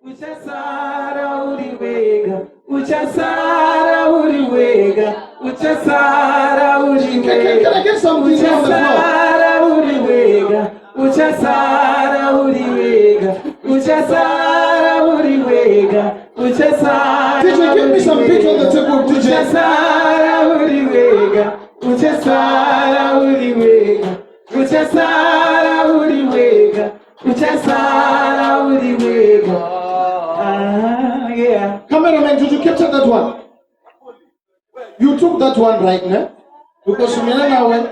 Uchasara uriwega, uchasara uriwega, uchasara uriwega. Can I get some uchasara uriwega, uchasara uriwega, uchasara uriwega, uchasara. DJ, give me some beats on the table, DJ. Uchasara uriwega, uchasara uriwega, uchasara uriwega, uchasara uriwega. Yeah. Cameraman, did you capture that one? You took that one right now? Because you went.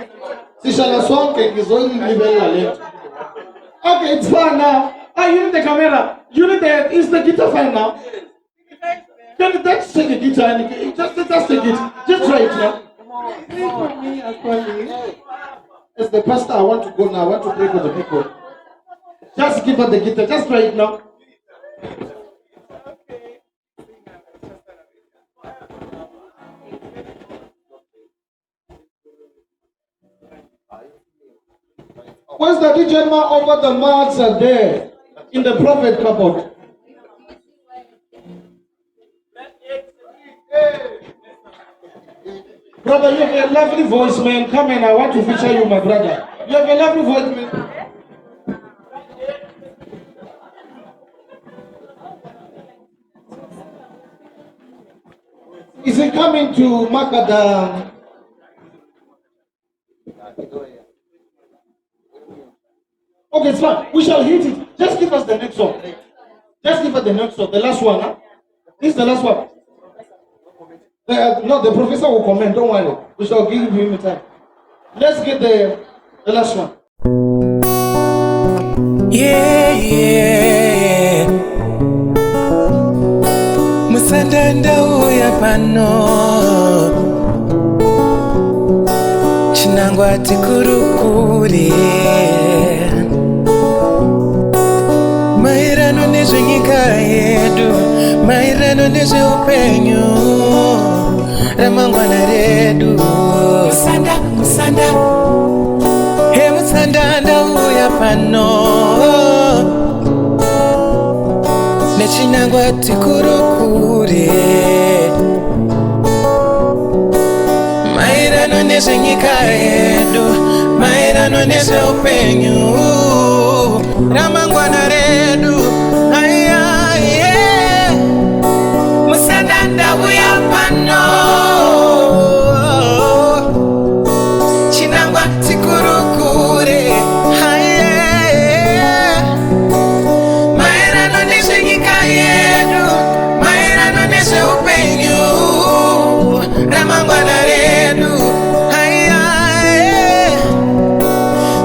Okay, it's fine now. You need the camera. You need the. Is the guitar fine now? Let's take a guitar and just take it. Just try it now. Pray for me, Acolly. As the pastor, I want to go now. I want to pray for the people. Just give her the guitar. Just try it now. Where's the DJ man over the mats are there in the prophet cupboard? Brother, you have a lovely voice, man. Come in, I want to feature you, my brother. You have a lovely voice, man. Is he coming to Macadam? Okay, it's fine. We shall hit it. Just give us the next one. Just give us the next one. The last one, huh? This is the last one. No, the professor will comment. Don't worry. We shall give him a time. Let's get the last one. Yeah. Musandanda uya pano Chinangwa tikurukure Mairano nezve nyika yedu Mairano nezve upenyu Ramangwana redu Musanda He musandanda uya pano Nechinangwa tikurukure Mairano nezve nyika yedu Mairano nezve upenyu Ramangwana redu Musandanda uya pano Chinangwa tikurukure Mairano nezve nyika yedu Mairano nezve upenyu Ramangwana redu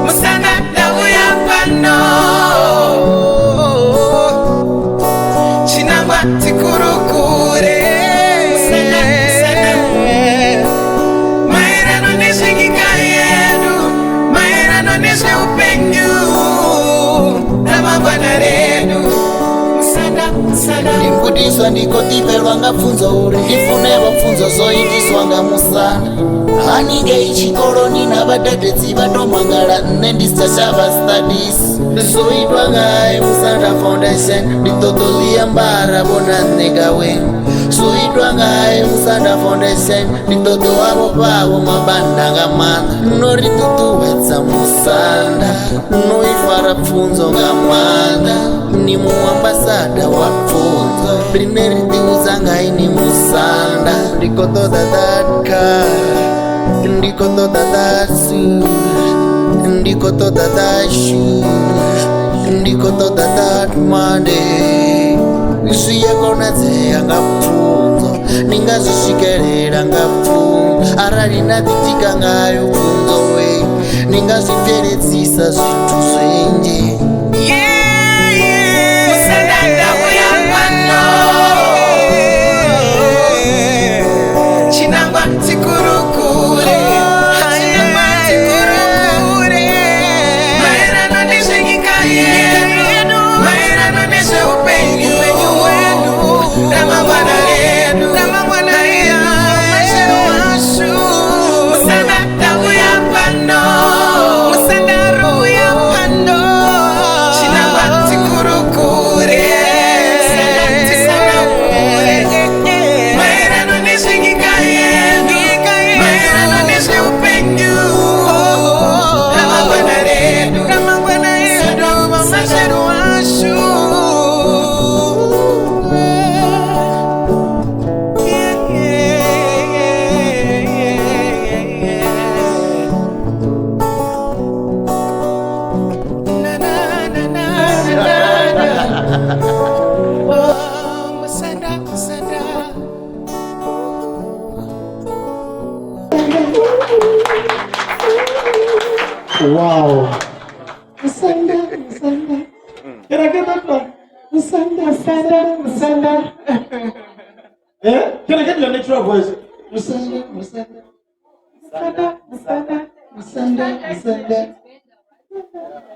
Musandanda uya pano Chinangwa tikurukure Mairano nezve nyika yedu Mairano nezve upenyu Ramangwana redu Ndikudiswa ndikotiperwa ngapfunzo uri ndifune vapfunzo zoitiswa ngamusana hanike ichikoroni navadadedzi vatomangala nne ndisachava studies zoitwa ngaye Musanda Foundation nditotoliya mbara bona nneka wenu zoitwa ngaye Musanda Foundation nditoto wavo pavo mabanda ngamana noritutuwedza Musanda noifara pfunzo ngamwana ni muambasada wa pfunzo rine ritiudza ngai ni Musanda ndikotoda that car ndikotoda that suit ndikotoda that shoes ndikotoda that money zviyekonadzeya ngapfunzo ningazvisvikerera ngapfunzo arali natitika ngayo pfunzo we ningazvipferedzisa zvintu zvenje Musandanda uya pano Chinangwa tikurukure Mairano nezve nyika yedu Mairano nezve upenyu Ramangwana redu Musandanda uya pano Musandanda uya pano Wow. Musanda, Musanda. Can I get that one? Musanda, Musanda, Musanda. Yeah? Can I get your natural voice? Musanda, Musanda. Musanda, Musanda, Musanda, Musanda.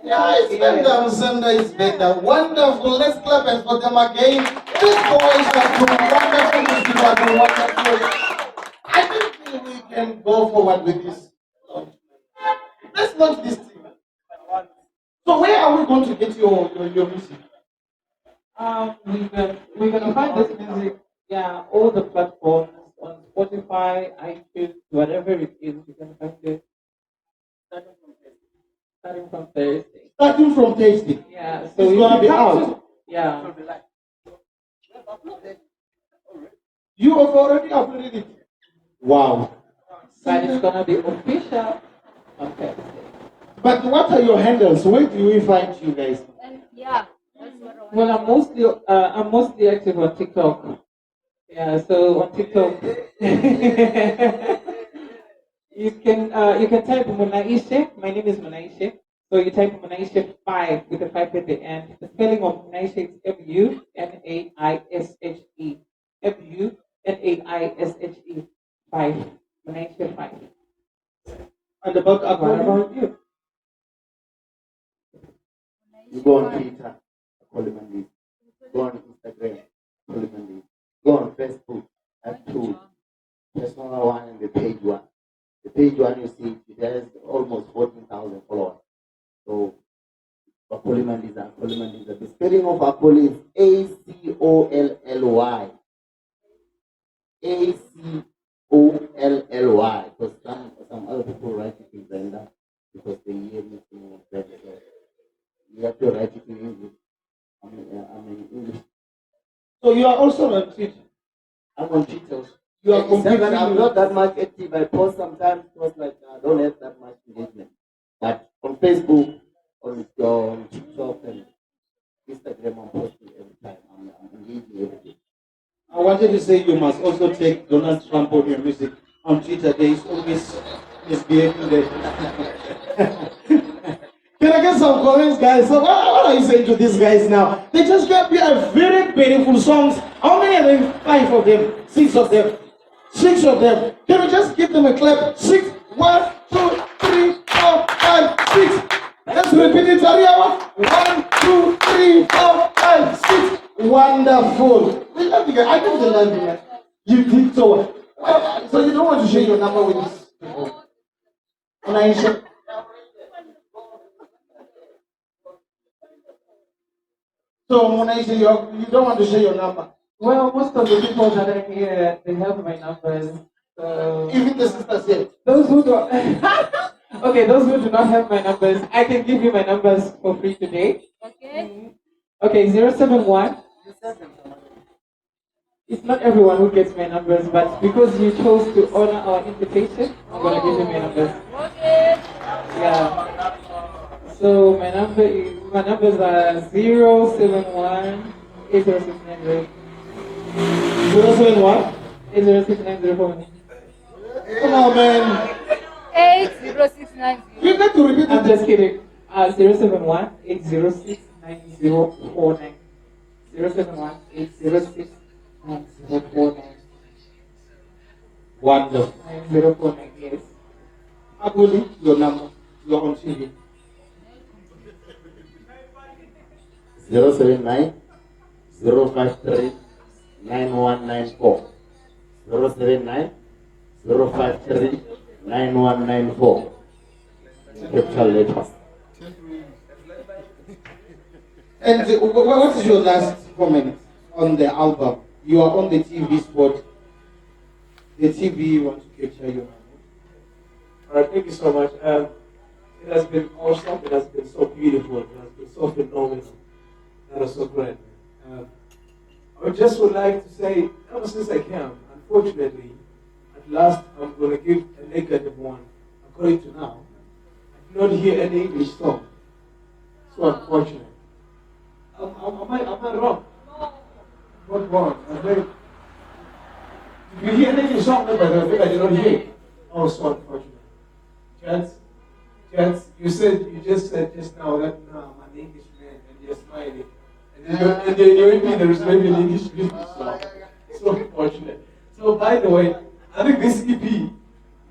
Yeah, it's better. Musanda is better. Wonderful. Let's clap and for them again. These boys are doing wonderful. These people are doing wonderful. I don't think we can go forward with this. Let's launch this thing. So where are we going to get your music? We're gonna find this music, yeah, all the platforms on Spotify, iTunes, whatever it is, you can find it. Starting from Thursday. Starting from Thursday. Yeah, so It's if gonna you be come out. to- yeah, You have already uploaded it. Wow. but it's gonna be official on Thursday. But what are your handles? Where do we find you guys? Well, I'm mostly active on TikTok. Yeah, so on TikTok, you can type Munaishe. My name is Munaishe. So you type Munaishe 5 with a 5 at the end. The spelling of Munaishe is Munaishe. Munaishe 5. Munaishe 5. And about What Acolly? about you? You go on Twitter, Acolly Mandiza. Go on Instagram, Acolly Mandiza. Go on Facebook, have two. Personal one and the page one. The page one you see, it has almost 14,000 followers. So Acolly Mandiza, Acolly Mandiza. The spelling of Acolly is Acolly. Acolly. Because some other people write it in Brenda because they hear me saying Brenda. So you have to write it in English. I'm in English. So you are also on Twitter. I'm on Twitter. You are completely. I'm not that much active. I post sometimes because like I don't have that much engagement. But on Facebook, on TikTok and Instagram, I'm posting every time. I'm engaging every day. I wanted to say you must also take Donald Trump on your music. On Twitter, there is always misbehaving there. Can I get some comments, guys? So what are you saying to these guys now? They just gave me a very beautiful songs. How many are there? 5 of them, 6 of them, 6 of them. Can we just give them a clap? 6, 1, 2, 3, 4, 5, 6. Let's repeat it, Ariawa. 1, 2, 3, 4, 5, 6. Wonderful. We love you guys. I think they love you, man. You did so well. So you don't want to share your number with these people? Munaishe. So Munaishe, you don't want to share your number? Well, most of the people that are here, they have my numbers. So Even the sisters here. those who don't, okay, those who do not have my numbers, I can give you my numbers for free today. Okay, 071. It's not everyone who gets my numbers, but because you chose to honor our invitation, I'm gonna give you my numbers. Yeah. So my numbers are 071 8069 071? 8069 Come on, man. 80690. You got to repeat I'm it. just kidding. 071 806 9049. 071 806 9049. Wonderful. 9049, yes. Acolly, your number. You're on TV. 079 053 9194. 079 053 9194. Capital letters. And what is your last comment on the album? You are on the TV spot. The TV want to capture you. All right, thank you so much. It has been awesome. It has been so beautiful. It has been so phenomenal. That was so great. I just would like to say, ever since I came, unfortunately, at last I'm going to give a negative one. According to now, I do not hear any English song. So unfortunate. Am I wrong? Not wrong. I think, if you hear any English song, I think I did not hear it. Oh, so unfortunate. Chance, you said and then your EP there is maybe an English music song. So unfortunate. So by the way, I think this EP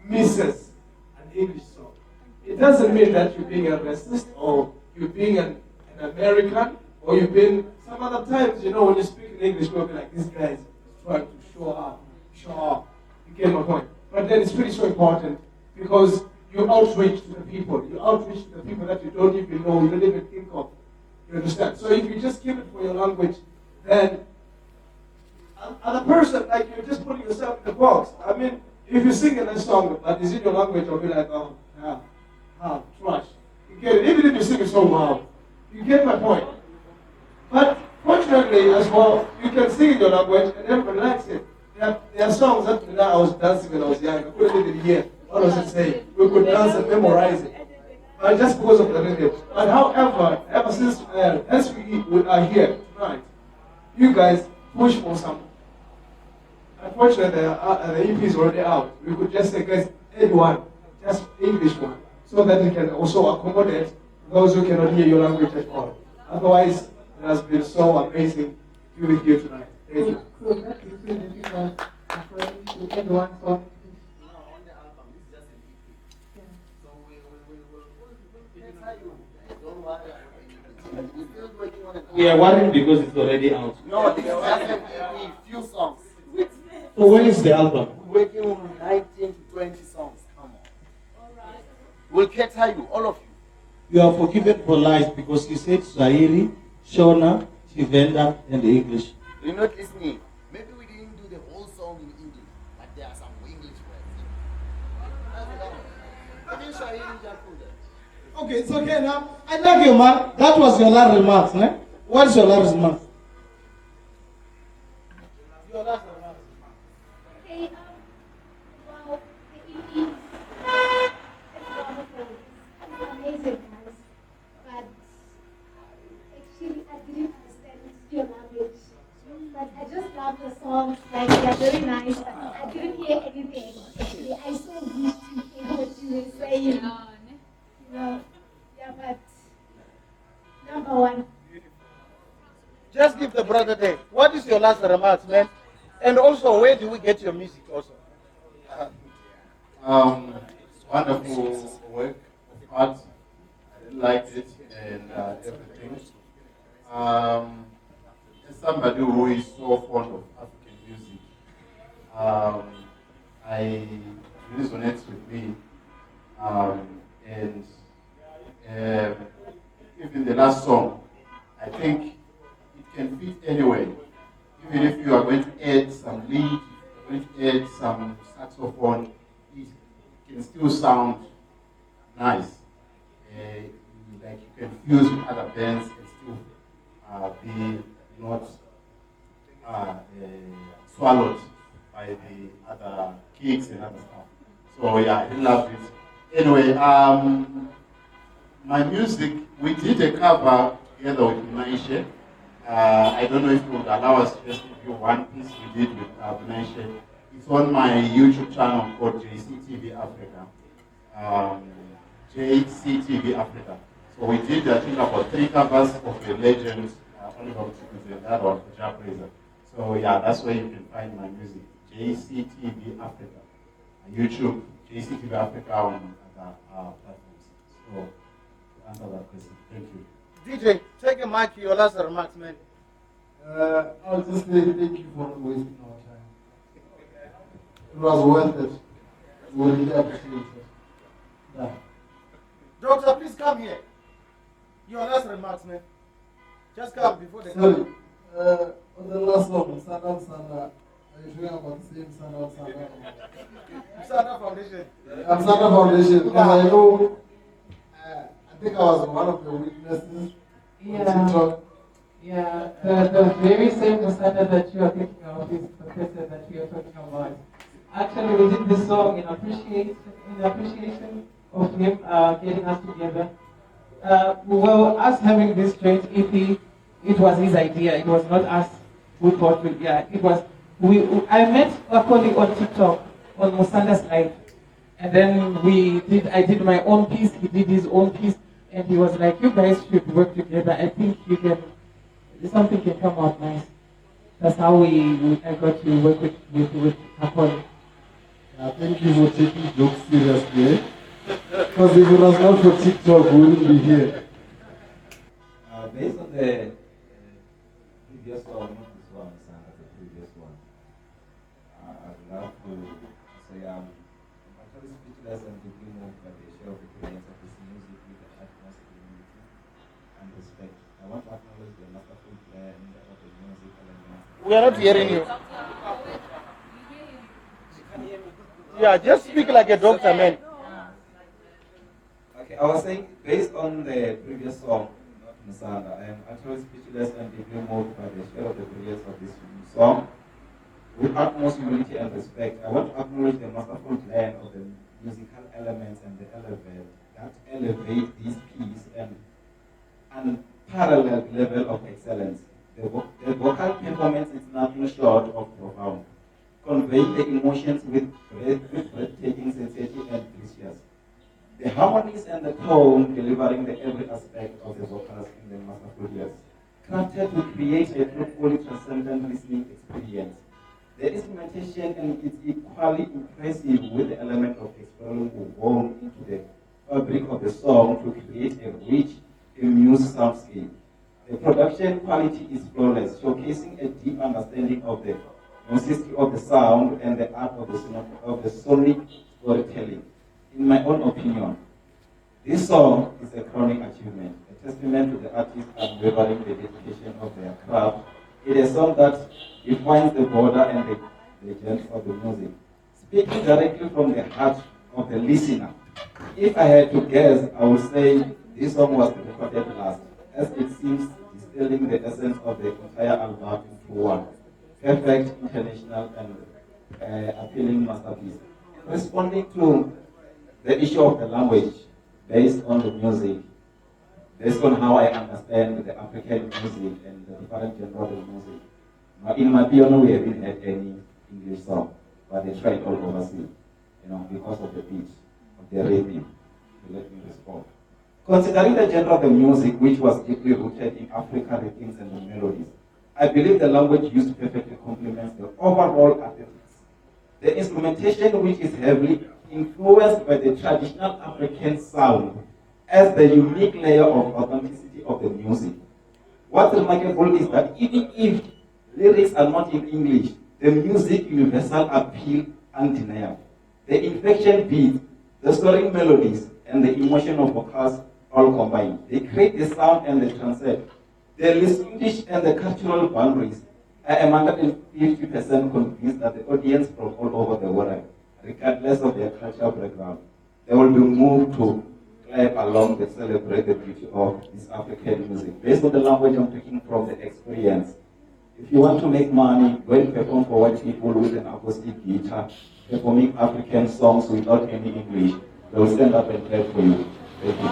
misses an English song. It doesn't mean that you're being a racist or you're being an American or you've been some other times, you know, when you speak in English, we'll be like, this guy is trying to show off. You get my point. But then it's pretty so important because you outreach to the people. You outreach to the people that you don't even know, you don't even think of. You understand? So if you just keep it for your language, then other person, like you're just putting yourself in the box. I mean, if you sing in a song but it's in your language, you'll be like, oh, trash. You get it? Even if you sing it so well. You get my point. But fortunately as well, you can sing in your language and everybody likes it. There are songs that I was dancing when I was young. I couldn't even hear. What does it say? We could dance and memorize it. Just because of the rhythm. But however, ever since as we are here tonight, you guys push for some. Unfortunately, the EP is already out. We could just say, guys, anyone, just English one, so that we can also accommodate those who cannot hear your language at all. Otherwise, it has been so amazing to be with you tonight. Thank you. So that is when you guys are going to end one song. We are worried because it's already out. No, this is just a few songs. So when is the album? We're working on 19 to 20 songs. Come on. We'll cater you, all of you. You are forgiven for lies because you said Swahili, Shona, Chivenda, and English. You're not listening. Maybe we didn't do the whole song in English, but there are some English words. Okay, it's okay now. I thank you, man. That was your last remarks, eh? What's your last remark? Your last remark. Okay, well, the EP is wonderful. It's amazing, guys. But actually, I didn't understand your language. But I just love the songs. Like, they're very nice. But I didn't hear anything. Actually, I so wish to hear what you were saying. You know, yeah, but number one. Just give the brother there. What is your last remarks, man? And also, where do we get your music also? It's wonderful work of art. I liked it and everything. As somebody who is so fond of African music, I resonates with me. And even the last song, I think it can fit anyway. Even if you are going to add some lead, if you're going to add some saxophone, it can still sound nice. Like you can fuse with other bands and still be not swallowed by the other kicks and other stuff. So yeah, I really loved it. Anyway, my music, we did a cover together with Munaishe. I don't know if you would allow us to just give you one piece we did with Munaishe. It's on my YouTube channel called JCTV Africa. JCTV Africa. So we did, I think, about 3 covers of the legend, Oliver and that one for Jack Razor. So yeah, that's where you can find my music. JCTV Africa. YouTube, JCTV Africa on other platforms. So to answer that question, thank you. DJ, take a mic, your last remarks, man. I'll just say thank you for not wasting our time. It was worth it. We really appreciate it. Yeah. Doctor, please come here. Your last remarks, man. Just come before the Sorry. camera. On the last one, Sanda, are you talking about the same Sanda? Sana Foundation. I'm Sanda Foundation because I know, I think I was one of the witnesses on TikTok. Yeah, the very same Musanda that you are thinking of is the person that we are talking about. Actually, we did this song in appreciation of him getting us together. Well, us having this joint EP, it was his idea. It was not us who thought it. Yeah, it was. I met Acolly on TikTok on Musanda's live, and then I did my own piece. He did his own piece, and he was like, "You guys should work together. I think you can something can come out nice. That's how I got to work with Acolly. Thank you for taking jokes seriously. Because if it was not for TikTok, we wouldn't be here. Based on the previous one, not this one, the previous one, I'd love to say I'm actually speechless and deeply moved by the share of experience of this music with the utmost humility and respect. I want to acknowledge the masterful blend of the music elements. We are not hearing you. Yeah, just speak like a doctor, man. Okay, I was saying, based on the previous song, Musanda, I am actually speechless and deeply moved by the share of the brilliance of this song. With utmost humility and respect, I want to acknowledge the masterful blend of the musical elements and the elevate this piece and unparalleled level of excellence. The vocal performance is nothing short of profound, conveying the emotions with breathtaking sincerity and precious. The harmonies and the tone delivering the every aspect of the vocals in the masterful years, crafted to create a truthfully transcendent listening experience. The instrumentation and it's equally impressive with the element of exploring woven into the fabric of the song to create a rich, amused soundscape. The production quality is flawless, showcasing a deep understanding of the necessity of the sound and the art of the sonic storytelling. In my own opinion, this song is a crowning achievement, a testament to the artist's unwavering dedication of their craft. It is a song that defines the border and the legend of the music, speaking directly from the heart of the listener. If I had to guess, I would say this song was recorded last, as it seems distilling the essence of the entire album into one perfect, international, and appealing masterpiece. Responding to the issue of the language based on the music, based on how I understand the African music and the different genres of music. In my piano, we haven't had any English song, but they tried all overseas, because of the beat, of the rhythm, to let me respond. Considering the genre of the music, which was deeply rooted in African rhythms and the melodies, I believe the language used perfectly complements the overall aesthetics. The instrumentation, which is heavily influenced by the traditional African sound, as the unique layer of authenticity of the music. What's remarkable is that even if lyrics are not in English, the music universal appeal undeniable. The infection beat, the soaring melodies, and the emotional vocals all combined. They create the sound and the transcend. The linguistic and the cultural boundaries. I am 150% convinced that the audience from all over the world, regardless of their cultural background, they will be moved to clap along to celebrate the beauty of this African music. Based on the language I'm taking from the experience, if you want to make money, go and perform for white people with an acoustic guitar, performing African songs without any English. They will stand up and clap for you. Thank you.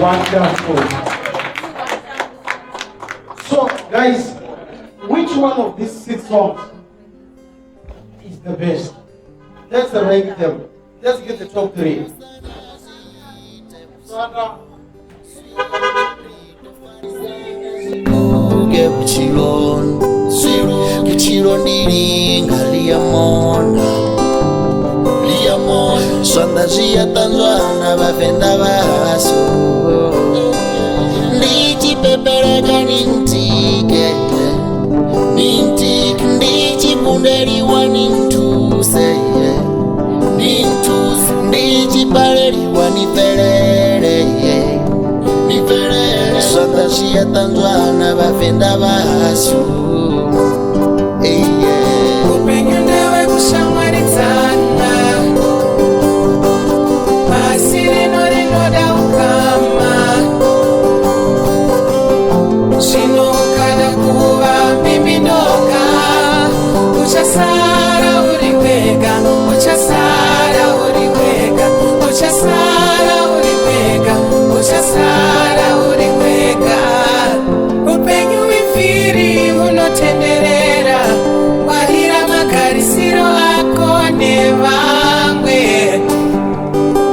Wonderful. So, guys, which one of these 6 songs is the best? Let's rank them. Let's get the top 3. Sonda ziyatanzwana bafenda baso ndichipepereka nintike ndichipundeliwa nintuse nintus ndichipaleliwa nifelele sonda ziyatanzwana bafenda baso upenyu ndewe kushamwarizana Uchasara uriwega, upenyu wifiri unotenderera, wahira makarisiro ako nevangwe,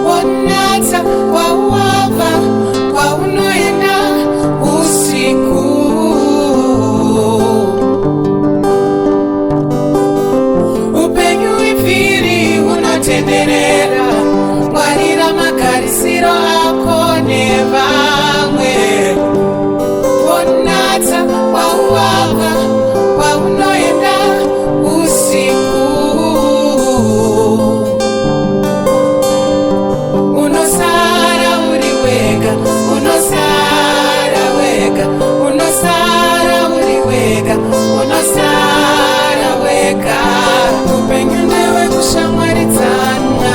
wonatsa wauwava, waunoenda usiku. kuenderera ngwarira magarisiro ako nevamwe onata kwauvava kwaunoenda usiku unosara uri wega unosara wega unosara uri wega unosara wega upenyu newe kushamwaridzana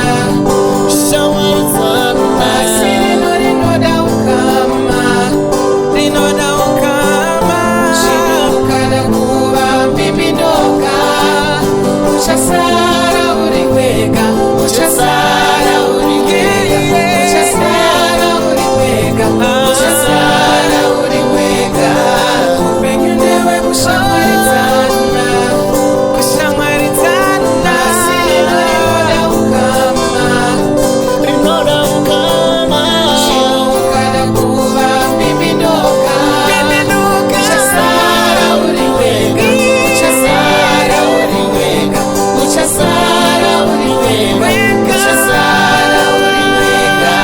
asi rino rinoda ukama zvinokada kuva mbimbidoka uchasara uri wega uchasara uri wega uchasara uri wega uchasara uri wega upenyu newe kushamwaridzana asi rino rinoda ukama zvinokada kuva mbimbidoka uchasara uri wega uchasara uri wega uchasara uri wega uchasara uri wega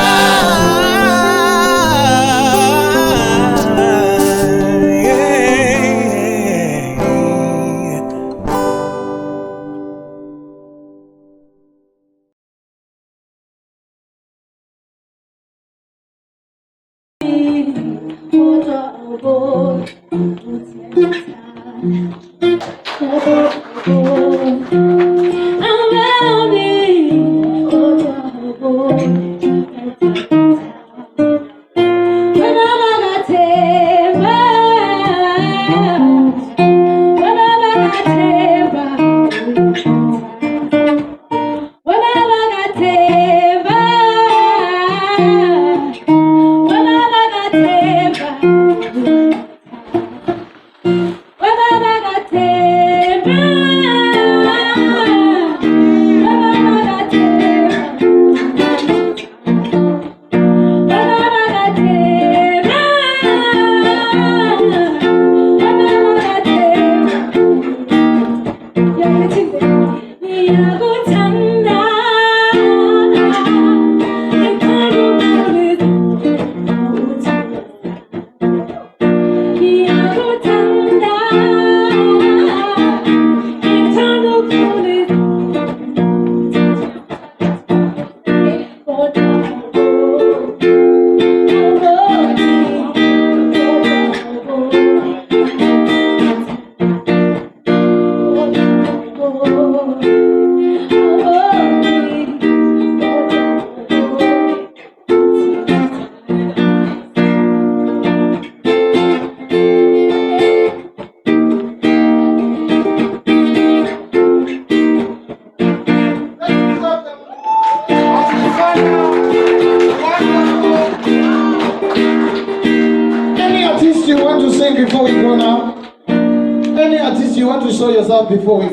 Before we go now, any artist you want to show yourself before I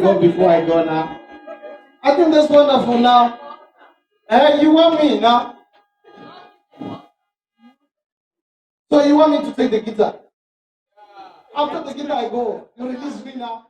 go now? I think that's wonderful now. You want me now? So you want me to take the guitar? After the guitar I go. You release me now.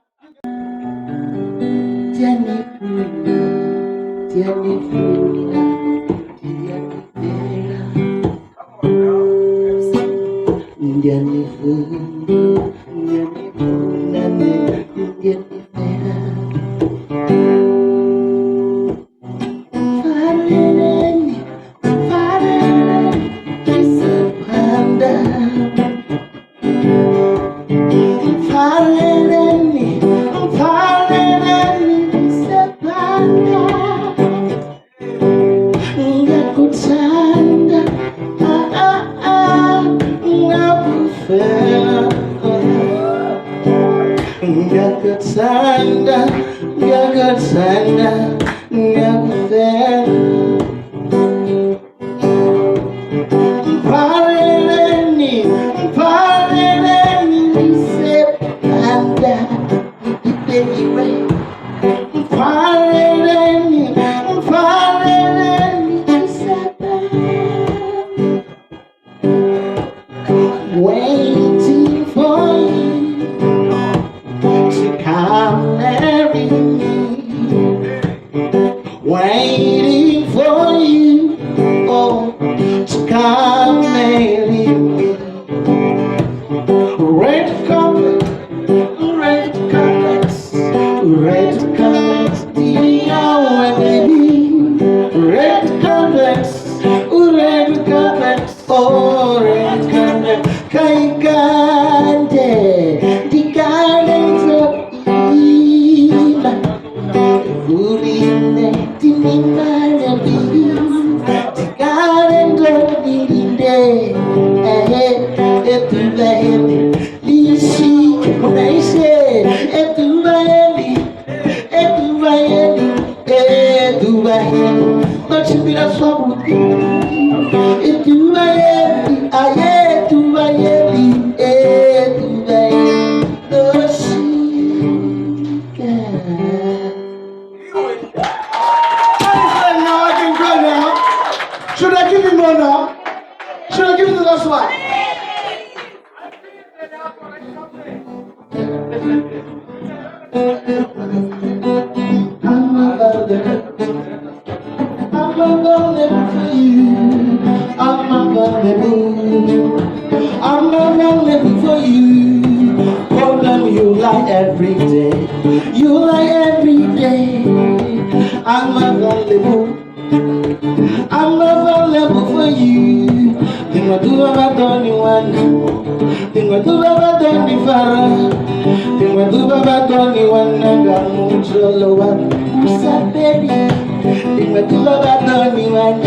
Waiting for you to come marry me. Waiting I'm available for you. I'm available. I'm available for you. Problem you like every day. You like every day. I'm available. I'm available for you. Think what do about anyone? Think what do about anyone? Think what do about anyone? I got no trouble. What's up, baby? Think what do about anyone?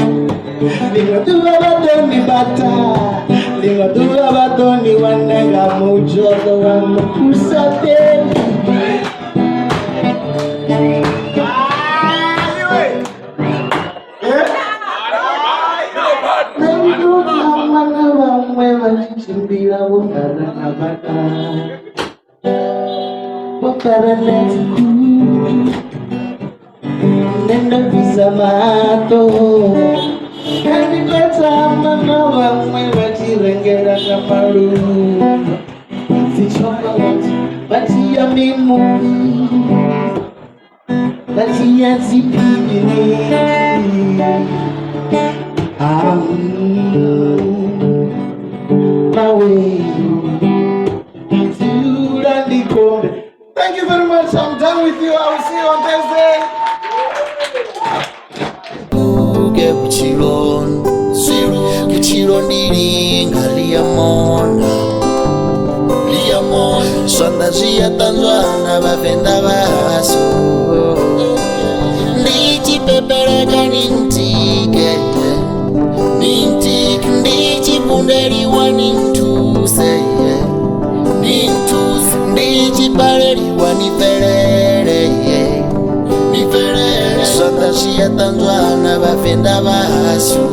Think what do about anybody? Think what do about anyone? I got no trouble. What's up, baby? Nenda visa mato kandi peta mana vamwe vachirengera kamaru sichokolati vachiya mimuvi vachiya zipini my way to Randikonde. Thank you very much. I'm done with you. I will see you on Thursday. Sonda zia tanzwana bafenda baso Ndichi pepereka nintike Nintik ndichi punderi wa nintuse Nintus ndichi pareri wa niferere Niferere Sonda zia tanzwana bafenda baso